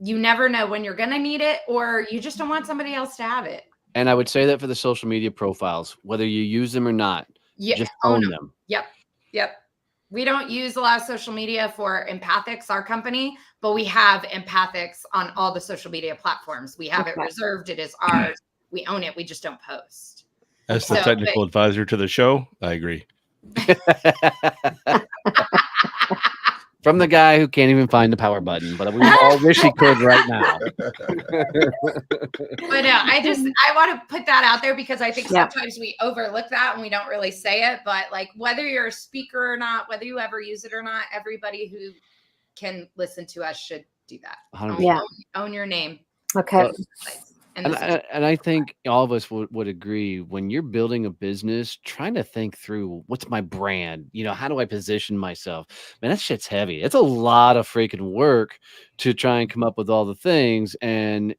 You never know when you're going to need it, or you just don't want somebody else to have it. And I would say that for the social media profiles, whether you use them or not, just own them. Yep. We don't use a lot of social media for Empathics, our company, but we have Empathics on all the social media platforms. We have it reserved. It is ours. We own it. We just don't post. As the technical advisor to the show, I agree. From the guy who can't even find the power button, but we all wish he could right now. But I want to put that out there because I think sometimes we overlook that and we don't really say it. But like, whether you're a speaker or not, whether you ever use it or not, everybody who can listen to us should do that. Own your name. Okay. And I think all of us would agree, when you're building a business, trying to think through, what's my brand? How do I position myself? Man, that shit's heavy. It's a lot of freaking work to try and come up with all the things. And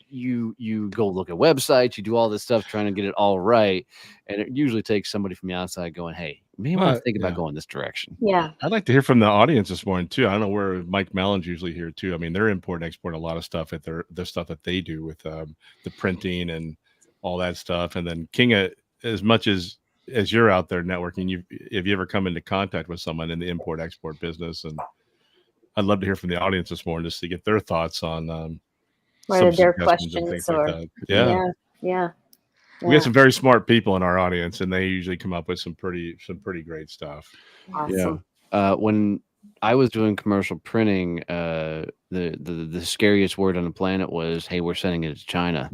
you go look at websites, you do all this stuff trying to get it all right. And it usually takes somebody from the outside going, hey, maybe want to think about going this direction. Yeah. I'd like to hear from the audience this morning too. I don't know where Mike Mallon's usually here too. I mean, they're import and export a lot of stuff at the stuff that they do with the printing and all that stuff. And then Kinga, as much as you're out there networking, have you ever come into contact with someone in the import export business? And I'd love to hear from the audience this morning just to get their thoughts on what are their questions or like that. Yeah. We have some very smart people in our audience, and they usually come up with some pretty great stuff. Awesome. Yeah. When I was doing commercial printing, the scariest word on the planet was, hey, we're sending it to China.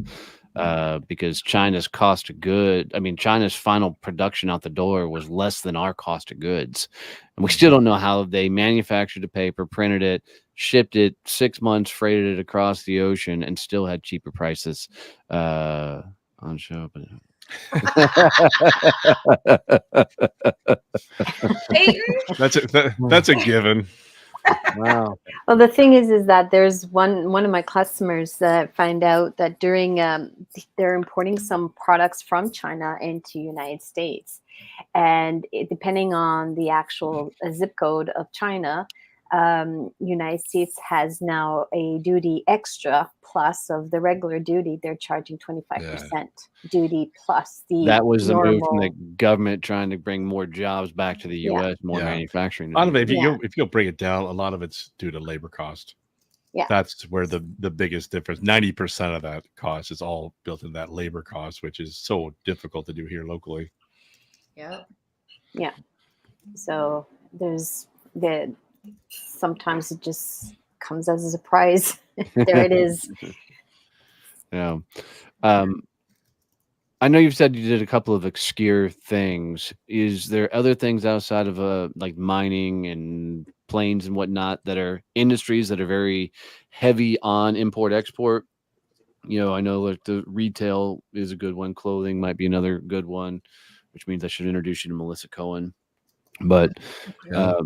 Because China's cost of good, China's final production out the door was less than our cost of goods. And we still don't know how they manufactured the paper, printed it, shipped it 6 months, freighted it across the ocean, and still had cheaper prices on show. That's a given. Wow. Well, the thing is that there's one of my customers that find out that during they're importing some products from China into United States, and depending on the actual zip code of China, United States has now a duty extra plus of the regular duty. They're charging 25% duty plus the That was the move from the normal. government trying to bring more jobs back to the Yeah. U.S., more Yeah. manufacturing. A lot of it, Yeah. if you break it down, a lot of it's due to labor cost. Yeah. That's where the biggest difference. 90% of that cost is all built in that labor cost, which is so difficult to do here locally. Yep. Yeah. So sometimes it just comes as a surprise. There it is. Yeah. I know you've said you did a couple of obscure things. Is there other things outside of like mining and planes and whatnot that are industries that are very heavy on import export? I know like the retail is a good one. Clothing might be another good one, which means I should introduce you to Melissa Cohen. But Yeah.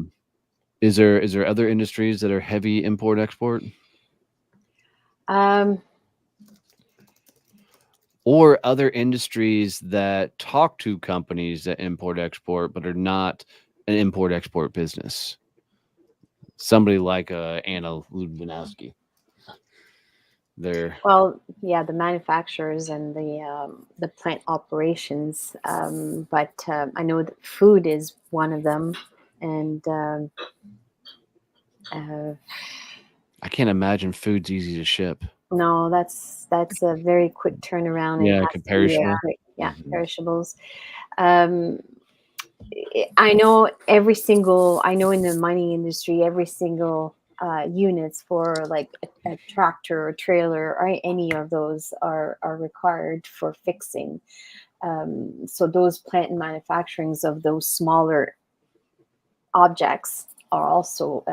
is there other industries that are heavy import export? Or other industries that talk to companies that import export but are not an import export business? Somebody like Anna Ludwinowski. Well, yeah, the manufacturers and the plant operations, but I know that food is one of them, and I can't imagine food's easy to ship. no, that's a very quick turnaround. Yeah, It has to be perishable. quick. Yeah, Mhm. perishables. Um, I know I know in the mining industry, every single units for like a tractor or trailer or any of those are required for fixing. So those plant and manufacturings of those smaller objects are also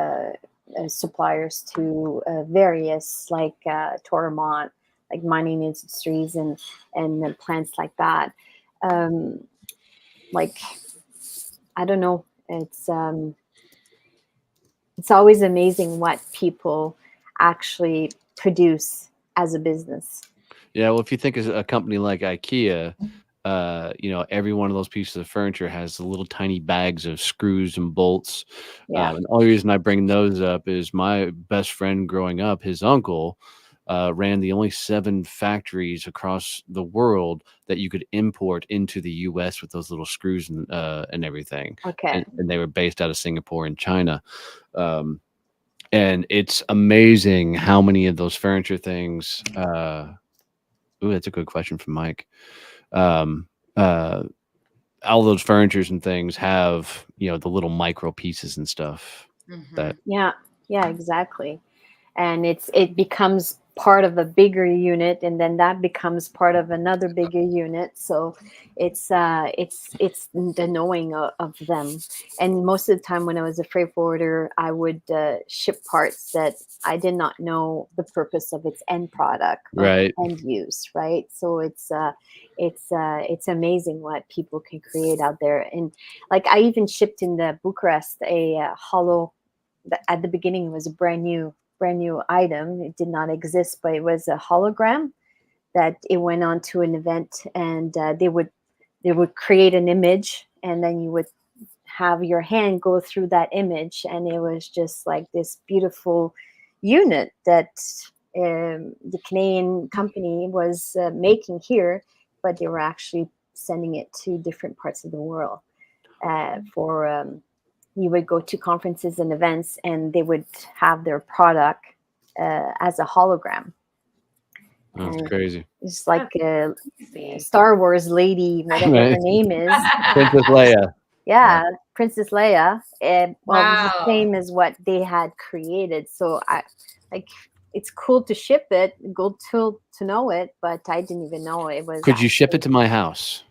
suppliers to various like Toromont, like mining industries and plants like that. Like I don't know, it's always amazing what people actually produce as a business. Yeah, well, if you think of a company like IKEA, every one of those pieces of furniture has the little tiny bags of screws and bolts. Yeah. And the only reason I bring those up is my best friend growing up, his uncle ran the only 7 factories across the world that you could import into the U.S. with those little screws and everything. Okay. And they were based out of Singapore and China. And it's amazing how many of those furniture things. Ooh, that's a good question from Mike. Um, uh, all those furnitures and things have the little micro pieces and stuff that Yeah, exactly. And it becomes part of a bigger unit, and then that becomes part of another bigger unit. So it's the knowing of them. And most of the time when I was a freight forwarder, I would ship parts that I did not know the purpose of its end product or right. end use, right? So it's amazing what people can create out there. And like I even shipped in the Bucharest a hollow. At the beginning it was a brand new item. It did not exist, but it was a hologram that it went on to an event, and they would create an image, and then you would have your hand go through that image, and it was just like this beautiful unit that the Canadian company was making here, but they were actually sending it to different parts of the world for you would go to conferences and events, and they would have their product as a hologram. That's And crazy. it's like a Star Wars lady, whatever her name is. Princess Leia. Yeah, Princess Leia. Well, Wow. the same as what they had created. So it's cool to ship it, cool to know it, but I didn't even know it was. Could you ship it to my house?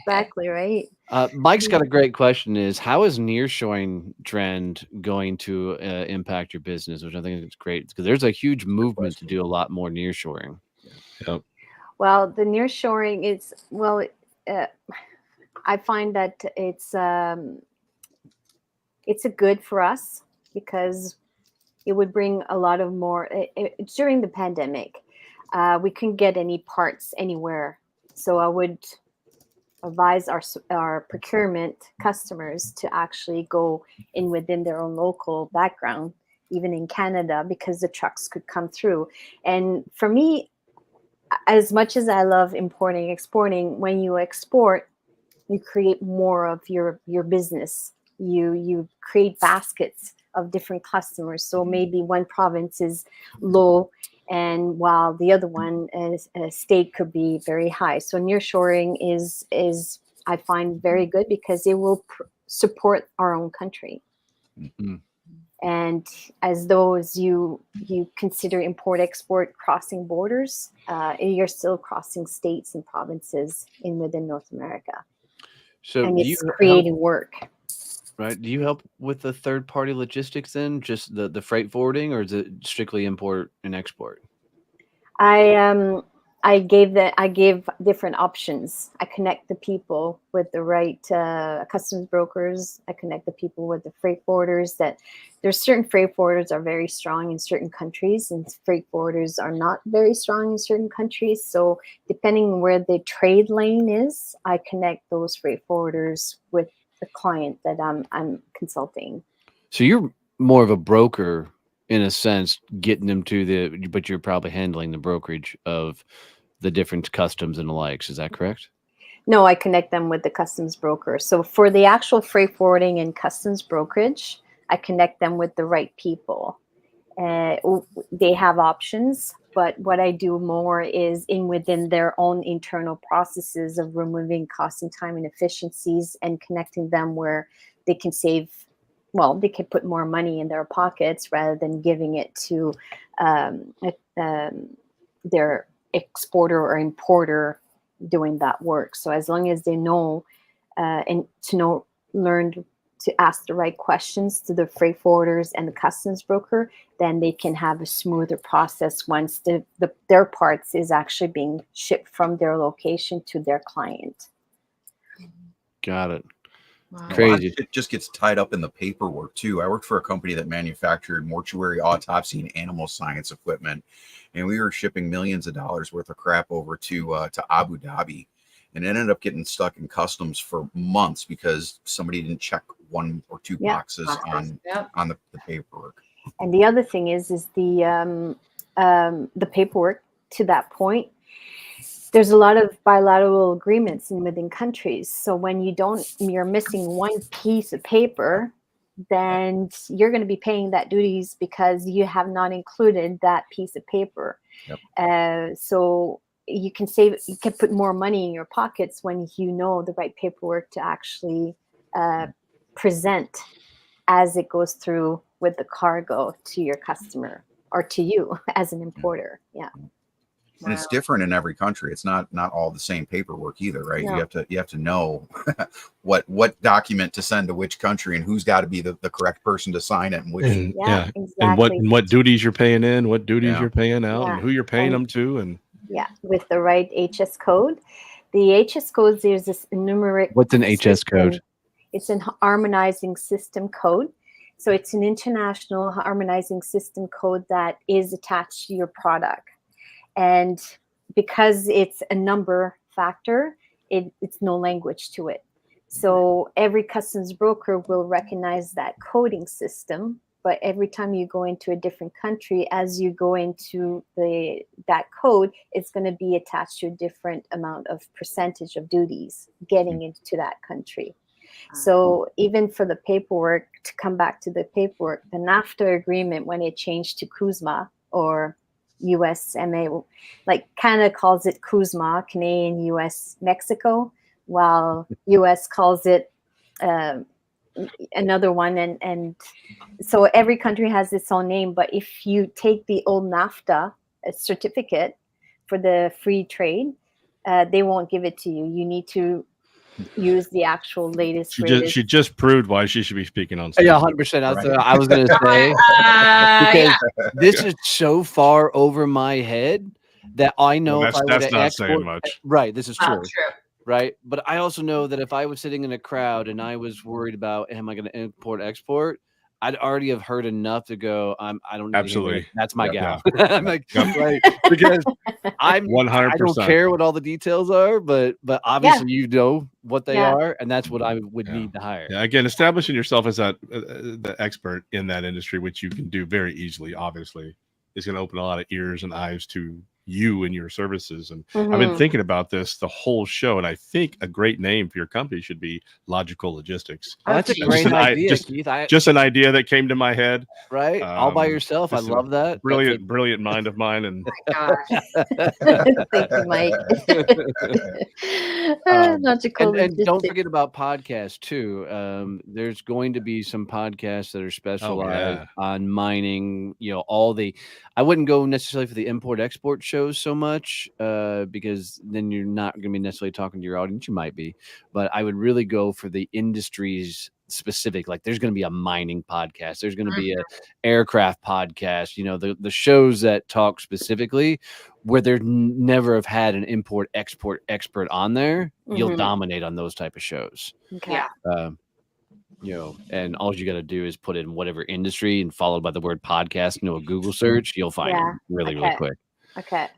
Exactly right. Mike's got a great question. Is how is nearshoring trend going to impact your business? Which I think is great because there's a huge movement to do a lot more nearshoring. Yep. Well, the nearshoring is I find that it's a good for us because it would bring a lot of more during the pandemic. We couldn't get any parts anywhere, so I would advise our procurement customers to actually go in within their own local background, even in Canada, because the trucks could come through. And for me, as much as I love importing, exporting, when you export, you create more of your business. You create baskets of different customers. So maybe one province is low, and while the other one state could be very high. So nearshoring is I find very good because it will support our own country. Mm-hmm. And as those you consider import export crossing borders, you're still crossing states and provinces within North America. So and do it's you creating work. right? Do you help with the third party logistics then, just the freight forwarding, or is it strictly import and export? I gave different options. I connect the people with the right customs brokers. I connect the people with the freight forwarders. That there's certain freight forwarders are very strong in certain countries, and freight forwarders are not very strong in certain countries. So depending on where the trade lane is, I connect those freight forwarders with the client that I'm consulting. So you're more of a broker in a sense, getting them but you're probably handling the brokerage of the different customs and the likes. Is that correct? No, I connect them with the customs broker. So for the actual freight forwarding and customs brokerage, I connect them with the right people. They have options, but what I do more is within their own internal processes of removing cost and time and efficiencies and connecting them where they can save. Well, they could put more money in their pockets rather than giving it to their exporter or importer doing that work. So as long as they know learn to ask the right questions to the freight forwarders and the customs broker, then they can have a smoother process once their parts is actually being shipped from their location to their client. Got it. Wow. Crazy. It just gets tied up in the paperwork too. I worked for a company that manufactured mortuary autopsy and animal science equipment, and we were shipping millions of dollars worth of crap over to Abu Dhabi, and it ended up getting stuck in customs for months because somebody didn't check one or two boxes on the paperwork. And the other thing is the paperwork to that point. There's a lot of bilateral agreements within countries. So when you're missing one piece of paper, then you're going to be paying that duties because you have not included that piece of paper. Yep. So you can put more money in your pockets when you know the right paperwork to actually present as it goes through with the cargo to your customer or to you as an importer. Yeah. And it's different in every country. It's not all the same paperwork either, right? No. You have to know what document to send to which country and who's got to be the correct person to sign it, and which exactly. and what duties you're paying in, what duties you're paying out, and who you're paying them to, and with the right HS code. The HS codes, there's this numeric. What's an HS code? It's an harmonizing system code. So it's an international harmonizing system code that is attached to your product. And because it's a number factor, it's no language to it. So every customs broker will recognize that coding system. But every time you go into a different country, as you go into that code, it's going to be attached to a different amount of percentage of duties getting into that country. So even for the paperwork, to come back to the paperwork, the NAFTA agreement, when it changed to CUSMA or USMA, like Canada calls it CUSMA, Canadian, US, Mexico, while US calls it another one. And so every country has its own name. But if you take the old NAFTA certificate for the free trade, they won't give it to you. You need to use the actual latest. She just proved why she should be speaking on stage. Yeah, 100%. I was going to say because this is so far over my head that I know that's not saying much. Right, this is true. right? But I also know that if I was sitting in a crowd and I was worried about, am I going to import export? I'd already have heard enough to go. I don't need to hear Absolutely. it. That's my Yeah. gal. I'm like, Yep. right, because I 100%. don't care what all the details are, but obviously you know what they Yeah. are, and that's what I would Yeah. need to hire. Yeah, again, establishing yourself as that the expert in that industry, which you can do very easily, obviously, is going to open a lot of ears and eyes to you and your services. And I've been Mhm. thinking about this the whole show, and I think a great name for your company should be Logical Logistics. Oh, that's a geez. great Just an idea, just- Keith. Just an idea that came to my head. Right, all by yourself. I Just a love that. brilliant mind of mine. And Gosh. Thank you, Mike. Logical and don't logistics. forget about podcasts too. There's going to be some podcasts that are specialized on mining. You know, all the. I wouldn't go necessarily for the import export shows so much because then you're not going to be necessarily talking to your audience. You might be, but I would really go for the industries specific. Like there's going to be a mining podcast. There's going to be a aircraft podcast. You know, the shows that talk specifically where there never have had an import export expert on there. You'll Mhm. dominate on those type of shows. Okay. Yeah. You know, and all you got to do is put in whatever industry and followed by the word podcast into a Google search. You'll find Yeah. them really Okay. quick. Okay.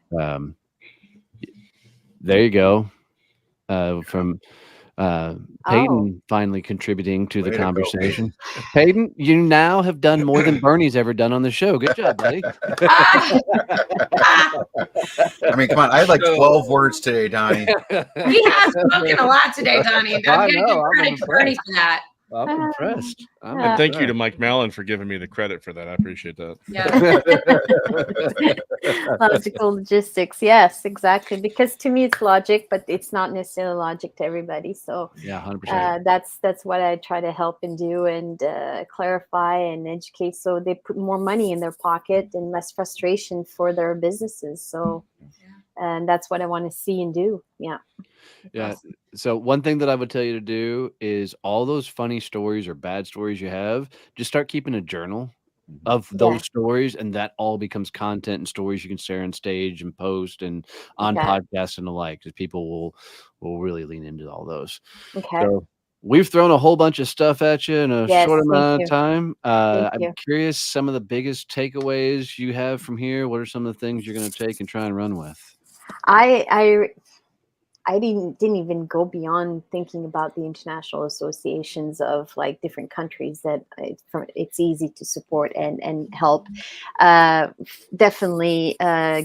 There you go. From Peyton finally contributing to the Way to go, conversation. Peyton, you now have done more than Bernie's ever done on the show. Good job, buddy. I mean, come on. I had like 12 words today, Donnie. He has spoken a lot today, Donnie. I I'm going to know, give I'm credit to Bernie for that. I'm impressed. and thank you to Mike Mallon for giving me the credit for that. I appreciate that. Yeah. Logical logistics. Yes, exactly. Because to me it's logic, but it's not necessarily logic to everybody. So Yeah, 100%. that's what I try to help and do and clarify and educate so they put more money in their pocket and less frustration for their businesses. So and that's what I want to see and do. Yeah. Yeah. So one thing that I would tell you to do is all those funny stories or bad stories you have, just start keeping a journal of those stories, and that all becomes content and stories you can share on stage and post and on podcasts and the like, because people will really lean into all those. Okay. So we've thrown a whole bunch of stuff at you in a short amount of time. I'm curious some of the biggest takeaways you have from here. What are some of the things you're going to take and try and run with? I didn't even go beyond thinking about the international associations of like different countries that it's easy to support and help. Definitely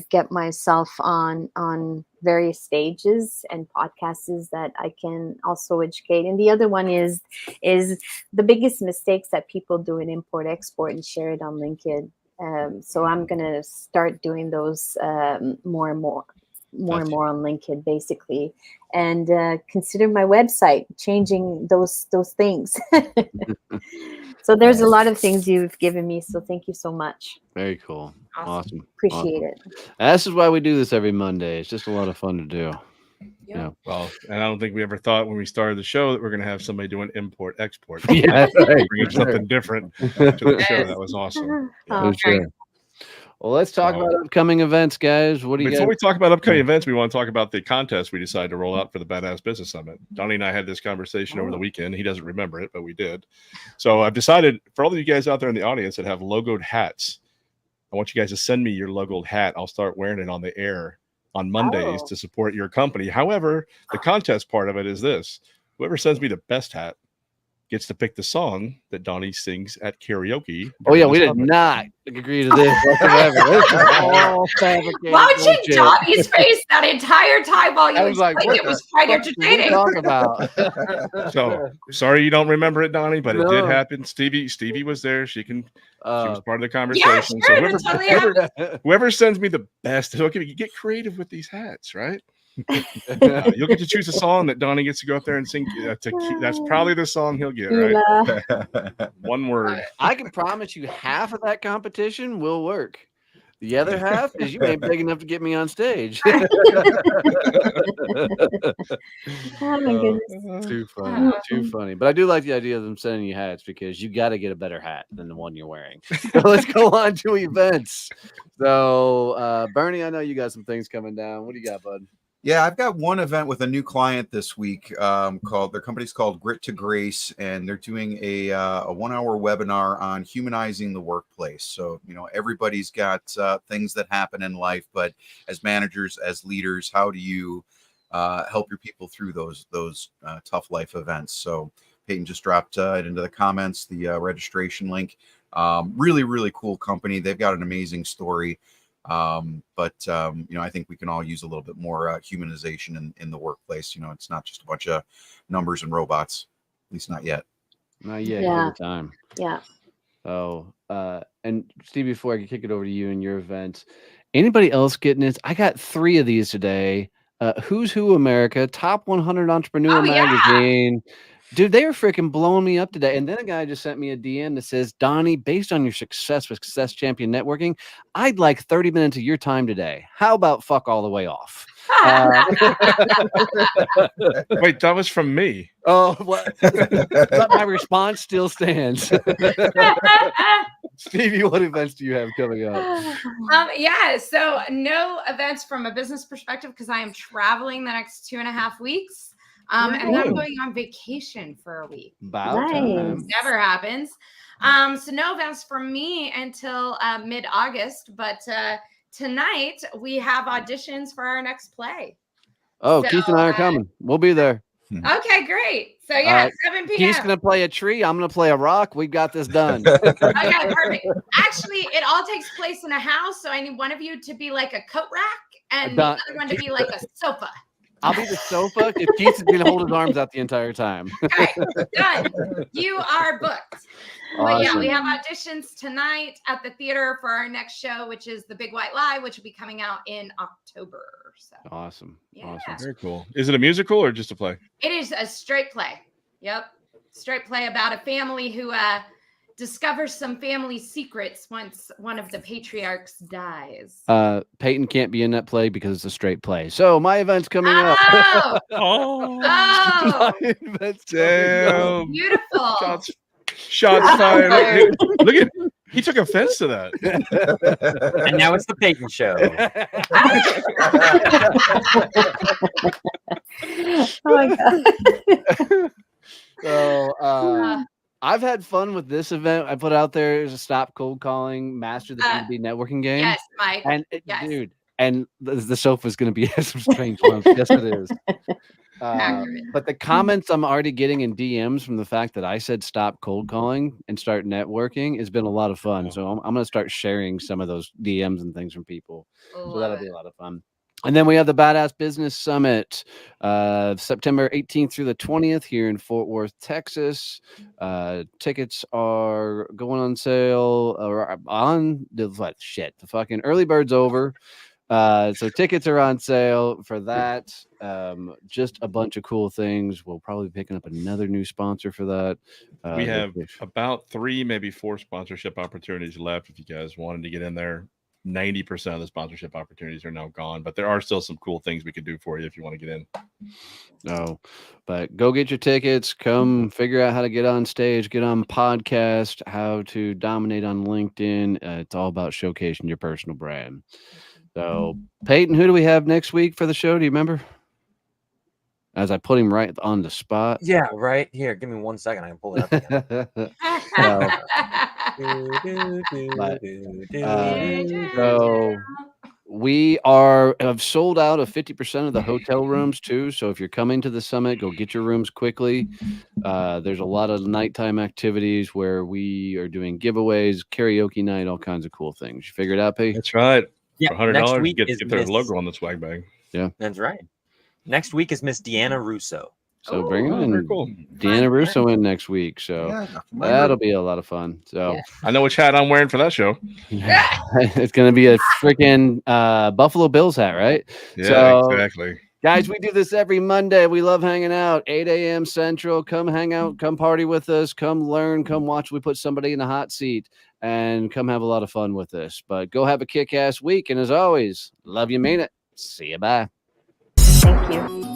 get myself on various stages and podcasts that I can also educate. And the other one is the biggest mistakes that people do in import export and share it on LinkedIn. So I'm gonna start doing those more and more on LinkedIn, basically, and consider my website changing those things. So there's a lot of things you've given me. So thank you so much. Very cool. Awesome. Appreciate it. This is why we do this every Monday. It's just a lot of fun to do. Yeah. Well, and I don't think we ever thought when we started the show that we're going to have somebody doing import export. Yeah, right. Bringing something different to the show. That was awesome. Oh, sure. Well, let's talk about upcoming events, guys. What do you Before we talk about upcoming events, we want to talk about the contest we decided to roll out for the Badass Business Summit. Donnie and I had this conversation over the weekend. He doesn't remember it, but we did. So I've decided for all of you guys out there in the audience that have logoed hats, I want you guys to send me your logoed hat. I'll start wearing it on the air on Mondays to support your company. However, the contest part of it is this. Whoever sends me the best hat gets to pick the song that Donnie sings at karaoke. Oh yeah, we did not agree to this whatsoever. This is all fabricated Watching bullshit. Donnie's face that entire time while you I were was like, it was quite entertaining. Talk about. So sorry you don't remember it, Donnie, but it did No. happen. Stevie was there. She was part of the Yeah, conversation. sure, So it totally happened. whoever sends me the best, okay, you get creative with these hats, right? You'll get to choose a song that Donnie gets to go up there and sing. That's probably the song he'll get, right? One word. I can promise you half of that competition will work. The other half is you ain't big enough to get me on stage. Oh my goodness. Too funny. Too funny. But I do like the idea of them sending you hats because you got to get a better hat than the one you're wearing. So let's go on to events. So Bernie, I know you got some things coming down. What do you got, bud? Yeah, I've got one event with a new client this week. Their company's called Grit to Grace, and they're doing a 1-hour webinar on humanizing the workplace. So everybody's got things that happen in life, but as managers, as leaders, how do you help your people through those tough life events? So Peyton just dropped it into the comments, the registration link. Really, really cool company. They've got an amazing story. But I think we can all use a little bit more humanization in the workplace. It's not just a bunch of numbers and robots, at least not yet. Not yet. Yeah. Give it time. Yeah. Oh, and Steve, before I can kick it over to you and your events, anybody else getting this? I got 3 of these today. Who's Who America, Top 100 Entrepreneur Magazine. Dude, they were freaking blowing me up today. And then a guy just sent me a DM that says, Donnie, based on your success with Success Champion Networking, I'd like 30 minutes of your time today. How about fuck all the way off? Wait, that was from me. Oh, what? But my response still stands. Stevie, what events do you have coming up? So no events from a business perspective because I am traveling the next 2.5 weeks. And then I'm going on vacation for a week. About time. Never happens. So no events from me until mid-August. But tonight we have auditions for our next play. Oh, Keith and I are coming. We'll be there. Okay, great. So 7 p.m. He's gonna play a tree. I'm gonna play a rock. We got this done. Okay, perfect. Actually, it all takes place in a house. So I need one of you to be like a coat rack and the other one to be like a sofa. I'll be the sofa if Keith's going to hold his arms out the entire time. Okay, done. You are booked. Awesome. But yeah, we have auditions tonight at the theater for our next show, which is The Big White Lie, which will be coming out in October. So awesome. Yeah. Awesome. Very cool. Is it a musical or just a play? It is a straight play. Yep. Straight play about a family who discovers some family secrets once one of the patriarchs dies. Peyton can't be in that play because it's a straight play. So my event's coming up. Oh, My event's coming up. beautiful. Shots fired. Look at he took offense to that. And now it's the Peyton Show. Oh my God. So I've had fun with this event. I put out there is a stop cold calling, master the B2B networking game. Yes, Mike. And Yes. dude, and the sofa's going to be some strange ones. Yes, it is. But the comments I'm already getting in DMs from the fact that I said stop cold calling and start networking has been a lot of fun. So I'm going to start sharing some of those DMs and things from people. So that'll be a lot of fun. And then we have the Badass Business Summit, September 18th through the 20th here in Fort Worth, Texas. Tickets are going on sale on the fucking early bird's over. So tickets are on sale for that. Just a bunch of cool things. We'll probably be picking up another new sponsor for that. We have about 3, maybe 4 sponsorship opportunities left. If you guys wanted to get in there, 90% of the sponsorship opportunities are now gone, but there are still some cool things we could do for you if you want to get in. No, but go get your tickets. Come figure out how to get on stage, get on podcast, how to dominate on LinkedIn. It's all about showcasing your personal brand. So, Peyton, who do we have next week for the show? Do you remember? As I put him right on the spot. Yeah, right here. Give me 1 second. I can pull it up again. So we have sold out of 50% of the hotel rooms too. So if you're coming to the summit, go get your rooms quickly. There's a lot of nighttime activities where we are doing giveaways, karaoke night, all kinds of cool things. You figure it out, P? That's right. Yeah, $100 next week get is their Miss- logo on the swag bag. Yeah, That's right. Next week is Miss Deanna Russo. So bring in very cool. Deanna Russo in next week. So that'll be a lot be So I know which hat I'm wearing for that show. it's going to be a freaking Buffalo Bills hat, right? Yeah, So, exactly. Guys, we do this every Monday. We love hanging out. 8 a.m. Central. Come hang out. Come party with us. Come learn. Come watch. We put somebody in the hot seat and come have a lot of fun with us. But go have a kick-ass week. And as always, love you, mean it. See you. Bye. Thank you.